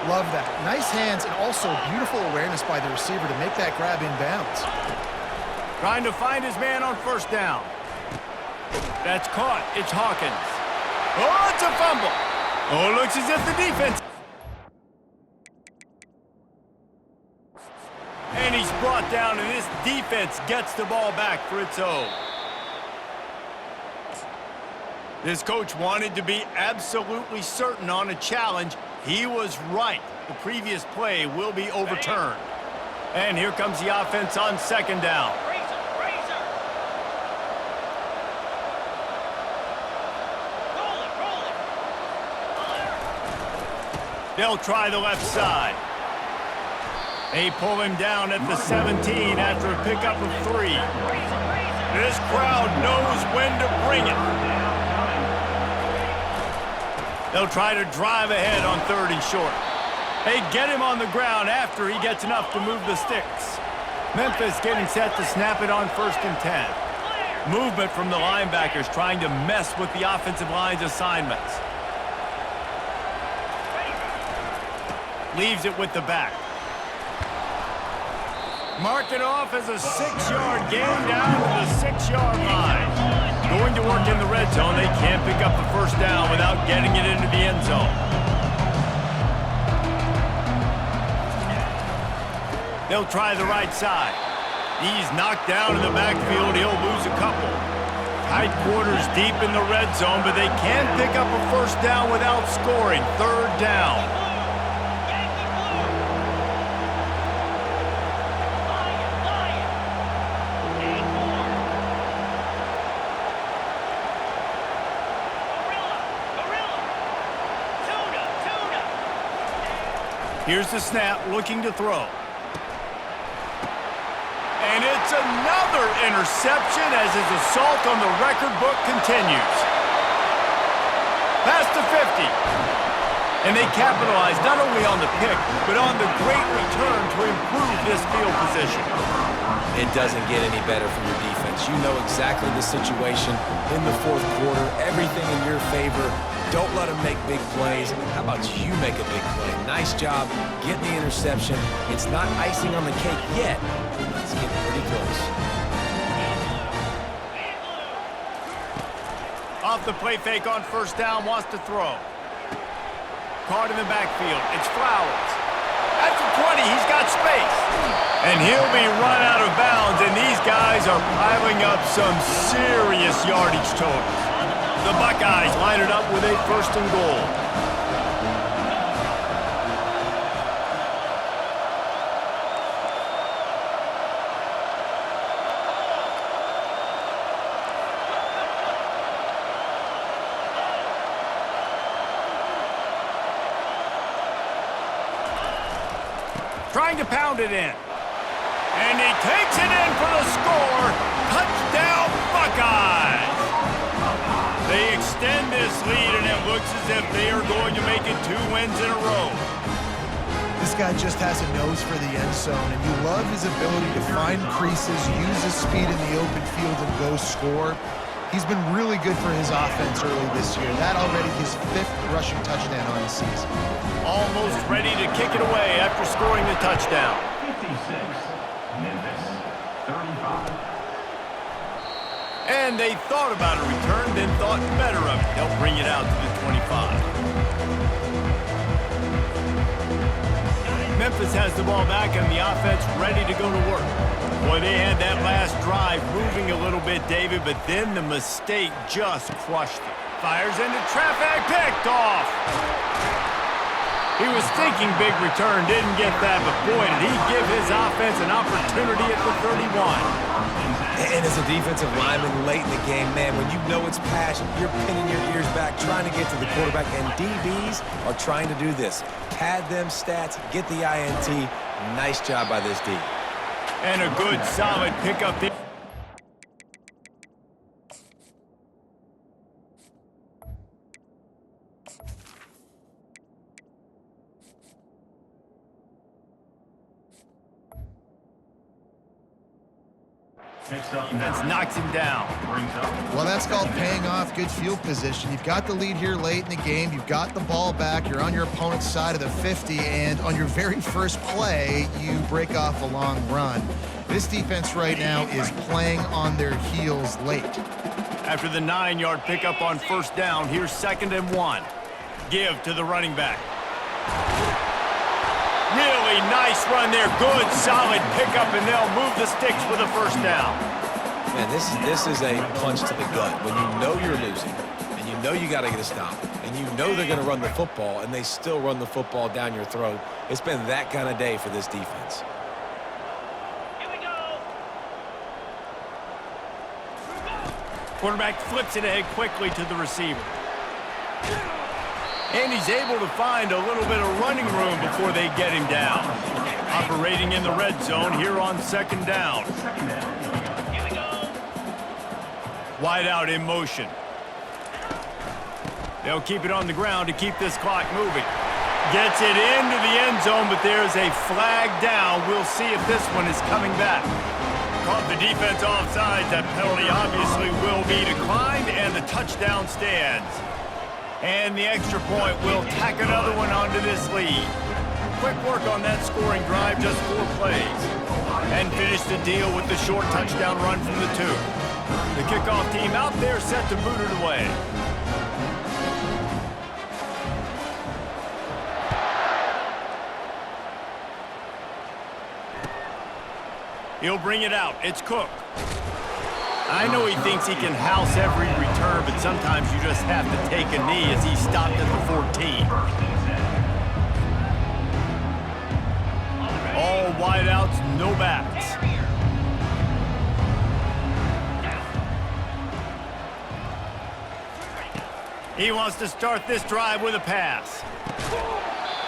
Love that. Nice hands and also beautiful awareness by the receiver to make that grab in bounds. Trying to find his man on 1st down. That's caught. It's Hawkins. Oh, it's a fumble. Oh, it looks as if the defense... And he's brought down, and this defense gets the ball back for its own. This coach wanted to be absolutely certain on a challenge. He was right. The previous play will be overturned. And here comes the offense on second down. They'll try the left side. They pull him down at the 17 after a pickup of 3. This crowd knows when to bring it. They'll try to drive ahead on 3rd and short. They get him on the ground after he gets enough to move the sticks. Memphis getting set to snap it on 1st and 10. Movement from the linebackers trying to mess with the offensive line's assignments. Leaves it with the back. Mark it off as a 6-yard gain down to the 6-yard line. Going to work in the red zone. They can't pick up the first down without getting it into the end zone. They'll try the right side. He's knocked down in the backfield. He'll lose a couple. Tight quarters deep in the red zone, but they can't pick up a first down without scoring. 3rd down. Here's the snap, looking to throw. And it's another interception as his assault on the record book continues. Past the 50. And they capitalize not only on the pick, but on the great return to improve this field position. It doesn't get any better from your defense. You know exactly the situation in the 4th quarter. Everything in your favor. Don't let them make big plays. How about you make a big play? Nice job getting the interception. It's not icing on the cake yet. It's getting pretty close. Off the play fake on 1st down, wants to throw. Caught in the backfield. It's Flowers. At the 20, he's got space. And he'll be run out of bounds, and these guys are piling up some serious yardage totals. The Buckeyes line it up with a 1st and goal. Trying to pound it in. And he takes it in for the score. Touchdown, Buckeyes! They extend this lead, and it looks as if they are going to make it 2 wins in a row. This guy just has a nose for the end zone, and you love his ability to find creases, use his speed in the open field, and go score. He's been really good for his offense early this year. That already his 5th rushing touchdown on the season. Almost ready to kick it away after scoring the touchdown. 56, Memphis, 35. And they thought about a return, then thought better of it. They'll bring it out to the 25. Memphis has the ball back and the offense ready to go to work. Boy, they had that last drive moving a little bit, David, but then the mistake just crushed it. Fires into traffic, picked off. He was thinking big return, didn't get that, but boy, did he give his offense an opportunity at the 31. And as a defensive lineman late in the game, man, when you know it's passion, you're pinning your ears back, trying to get to the quarterback, and DBs are trying to do this. Pad them stats, get the INT. Nice job by this D. And a good, solid pickup there. Defense knocks him down. Well, that's called paying off good field position. You've got the lead here late in the game. You've got the ball back. You're on your opponent's side of the 50, and on your very first play, you break off a long run. This defense right now is playing on their heels late. After the 9-yard pickup on 1st down, here's 2nd and 1. Give to the running back. Really nice run there. Good, solid pickup, and they'll move the sticks for the 1st down. Man, this is a punch to the gut. When you know you're losing, and you know you got to get a stop, and you know they're going to run the football, and they still run the football down your throat. It's been that kind of day for this defense. Here we go. Quarterback flips it ahead quickly to the receiver. And he's able to find a little bit of running room before they get him down. Operating in the red zone here on second down. Here we go. Wide out in motion. They'll keep it on the ground to keep this clock moving. Gets it into the end zone, but there's a flag down. We'll see if this one is coming back. Caught the defense offside. That penalty obviously will be declined, and the touchdown stands. And the extra point will tack another one onto this lead. Quick work on that scoring drive, just 4 plays. And finish the deal with the short touchdown run from the 2. The kickoff team out there set to boot it away. He'll bring it out. It's Cook. I know he thinks he can house every return, but sometimes you just have to take a knee as he stopped at the 14. All wideouts, no backs. He wants to start this drive with a pass.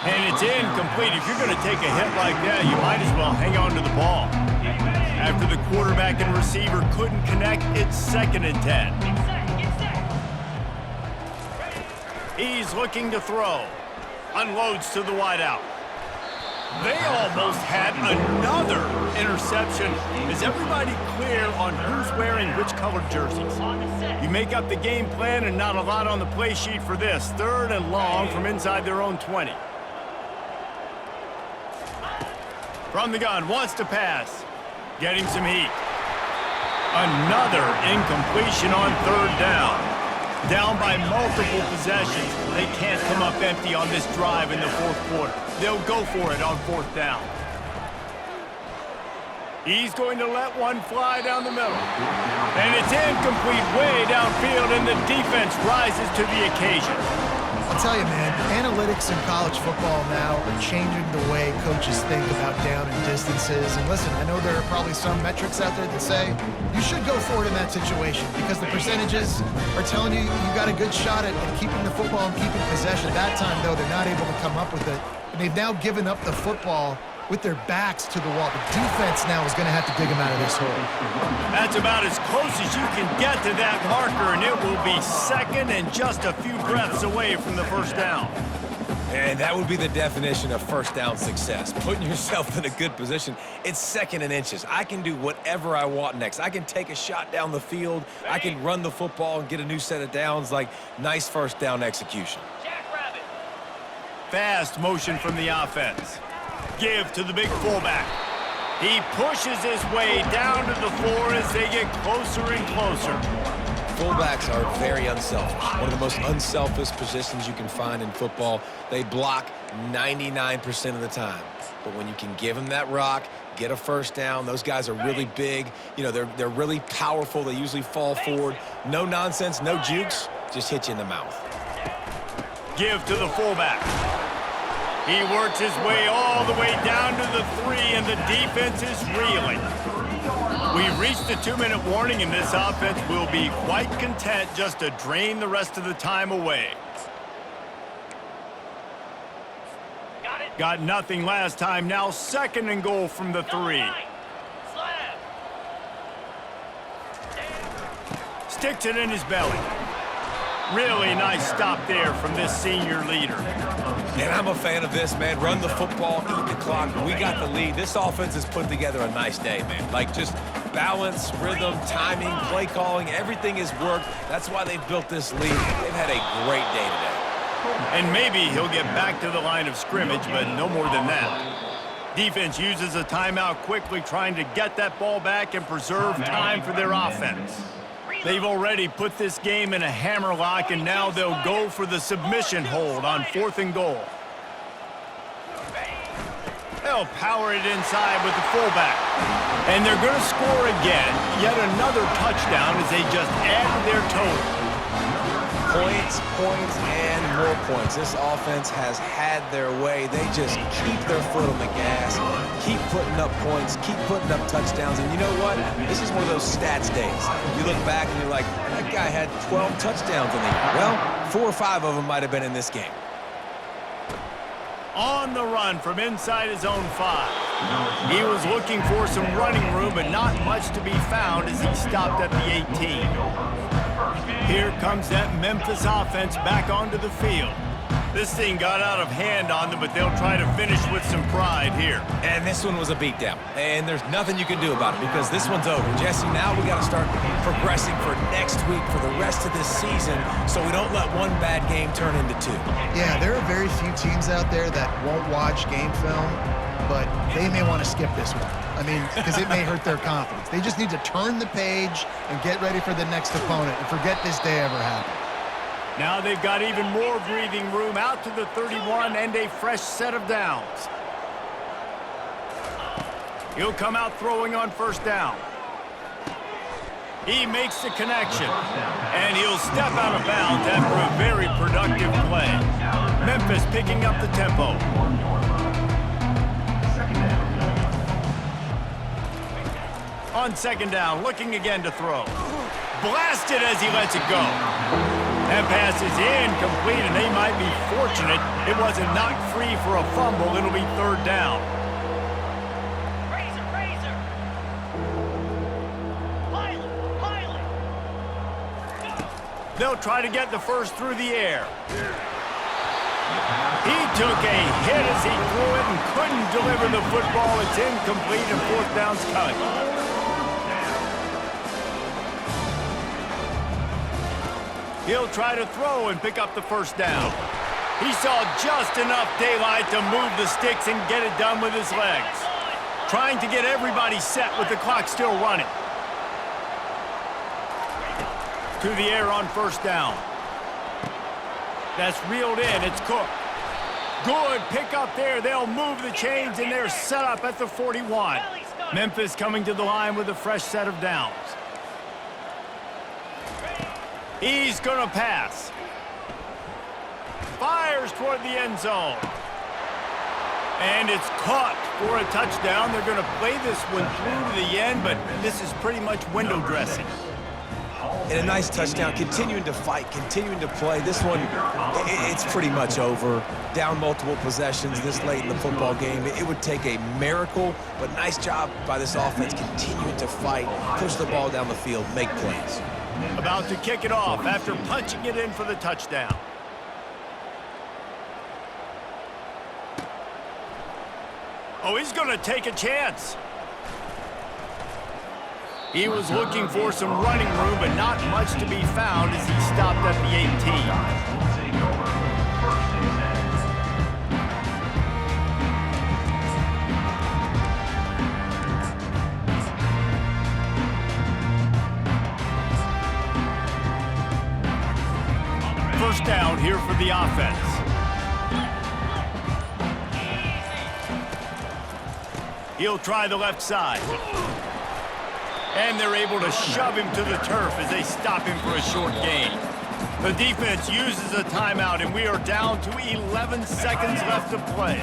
And it's incomplete. If you're going to take a hit like that, you might as well hang on to the ball. After the quarterback and receiver couldn't connect, it's 2nd and 10. He's looking to throw. Unloads to the wideout. They almost had another interception. Is everybody clear on who's wearing which colored jerseys? You make up the game plan and not a lot on the play sheet for this. 3rd and long from inside their own 20. From the gun, wants to pass. Getting some heat. Another incompletion on 3rd down. Down by multiple possessions. They can't come up empty on this drive in the 4th quarter. They'll go for it on 4th down. He's going to let one fly down the middle. And it's incomplete way downfield, and the defense rises to the occasion. I'll tell you, man, analytics in college football now are changing the way coaches think about down and distances. And listen, I know there are probably some metrics out there that say you should go for it in that situation because the percentages are telling you you got a good shot at keeping the football and keeping possession. That time, though, they're not able to come up with it. And they've now given up the football with their backs to the wall. The defense now is going to have to dig them out of this hole. That's about as close as you can get to that marker, and it will be 2nd and just a few breaths away from the 1st down. And that would be the definition of 1st down success, putting yourself in a good position. It's 2nd and inches. I can do whatever I want next. I can take a shot down the field. I can run the football and get a new set of downs. Like, nice 1st down execution. Fast motion from the offense. Give to the big fullback. He pushes his way down to the floor as they get closer and closer. Fullbacks are very unselfish. One of the most unselfish positions you can find in football. They block 99% of the time. But when you can give them that rock, get a 1st down, those guys are really big. You know, they're really powerful. They usually fall forward. No nonsense, no jukes, just hit you in the mouth. Give to the fullback. He works his way all the way down to the 3, and the defense is reeling. We've reached the 2-minute warning, and this offense will be quite content just to drain the rest of the time away. Got nothing last time. Now 2nd and goal from the 3. Sticks it in his belly. Really nice stop there from this senior leader. And I'm a fan of this, man. Run the football, eat the clock. We got the lead. This offense has put together a nice day, man. Like, just balance, rhythm, timing, play calling, everything has worked. That's why they've built this lead. They've had a great day today. And maybe he'll get back to the line of scrimmage, but no more than that. Defense uses a timeout quickly, trying to get that ball back and preserve time for their offense. They've already put this game in a hammerlock, and now they'll go for the submission hold on 4th and goal. They'll power it inside with the fullback. And they're going to score again. Yet another touchdown as they just add to their total. Points, points, and more points. This offense has had their way. They just keep their foot on the gas, keep putting up points, keep putting up touchdowns. And you know what? This is one of those stats days. You look back and you're like, that guy had 12 touchdowns in the year. Well, 4 or 5 of them might have been in this game. On the run from inside his own 5. He was looking for some running room, but not much to be found as he stopped at the 18. Here comes that Memphis offense back onto the field. This thing got out of hand on them, but they'll try to finish with some pride here. And this one was a beatdown. And there's nothing you can do about it because this one's over. Jesse, now we got to start progressing for next week for the rest of this season so we don't let one bad game turn into 2. Yeah, there are very few teams out there that won't watch game film, but they may want to skip this one. I mean, because it may hurt their confidence. They just need to turn the page and get ready for the next opponent and forget this day ever happened. Now they've got even more breathing room out to the 31 and a fresh set of downs. He'll come out throwing on first down. He makes the connection, and he'll step out of bounds after a very productive play. Memphis picking up the tempo. On second down, looking again to throw. Blasted as he lets it go. That pass is incomplete, and they might be fortunate it wasn't knocked free for a fumble. It'll be third down. Razor. Pilot. They'll try to get the first through the air. He took a hit as he threw it and couldn't deliver the football. It's incomplete, and fourth down's coming. He'll try to throw and pick up the first down. He saw just enough daylight to move the sticks and get it done with his legs. Trying to get everybody set with the clock still running. To the air on first down. That's reeled in. It's Cook. Good pick up there. They'll move the chains, and they're set up at the 41. Memphis coming to the line with a fresh set of downs. He's going to pass. Fires toward the end zone. And it's caught for a touchdown. They're going to play this one through to the end, but this is pretty much window dressing. And a nice touchdown, continuing to fight, continuing to play. This one, it's pretty much over. Down multiple possessions this late in the football game. It would take a miracle, but nice job by this offense continuing to fight, push the ball down the field, make plays. About to kick it off after punching it in for the touchdown. Oh, he's going to take a chance. He was looking for some running room, but not much to be found as he stopped at the 18. First down here for the offense. He'll try the left side. And they're able to shove him to the turf as they stop him for a short gain. The defense uses a timeout, and we are down to 11 seconds left to play.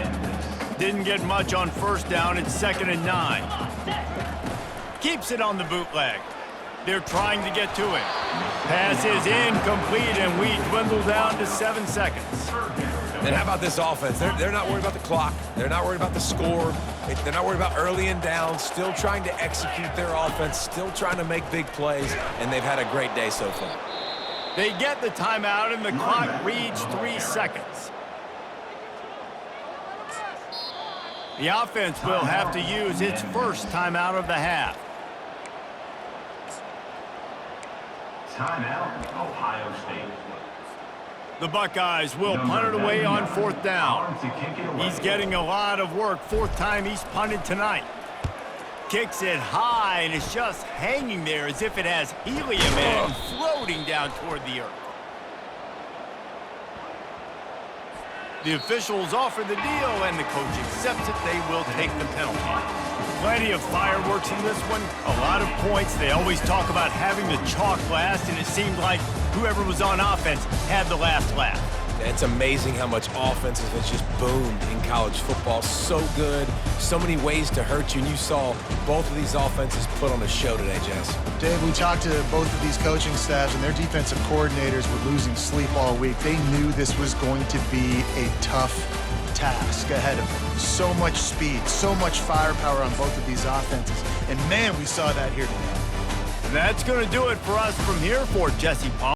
Didn't get much on first down. It's 2nd and 9. Keeps it on the bootleg. They're trying to get to it. Pass is incomplete, and we dwindle down to 7 seconds. And how about this offense? They're not worried about the clock. They're not worried about the score. They're not worried about early and down. Still trying to execute their offense. Still trying to make big plays. And they've had a great day so far. They get the timeout, and the clock reads 3 seconds. The offense will have to use its first timeout of the half. Timeout, Ohio State. The Buckeyes will punt it away on 4th down. He's getting a lot of work. 4th time he's punted tonight. Kicks it high, and it's just hanging there as if it has helium in it and floating down toward the earth. The officials offer the deal, and the coach accepts it. They will take the penalty. Plenty of fireworks in this one, a lot of points. They always talk about having the chalk last, and it seemed like whoever was on offense had the last laugh. It's amazing how much offense has just boomed in college football. So good, so many ways to hurt you, and you saw both of these offenses put on a show today, Jess. Dave, we talked to both of these coaching staffs, and their defensive coordinators were losing sleep all week. They knew this was going to be a tough task ahead of them. So much speed, so much firepower on both of these offenses. And man, we saw that here today. And that's going to do it for us from here for Jesse Palmer.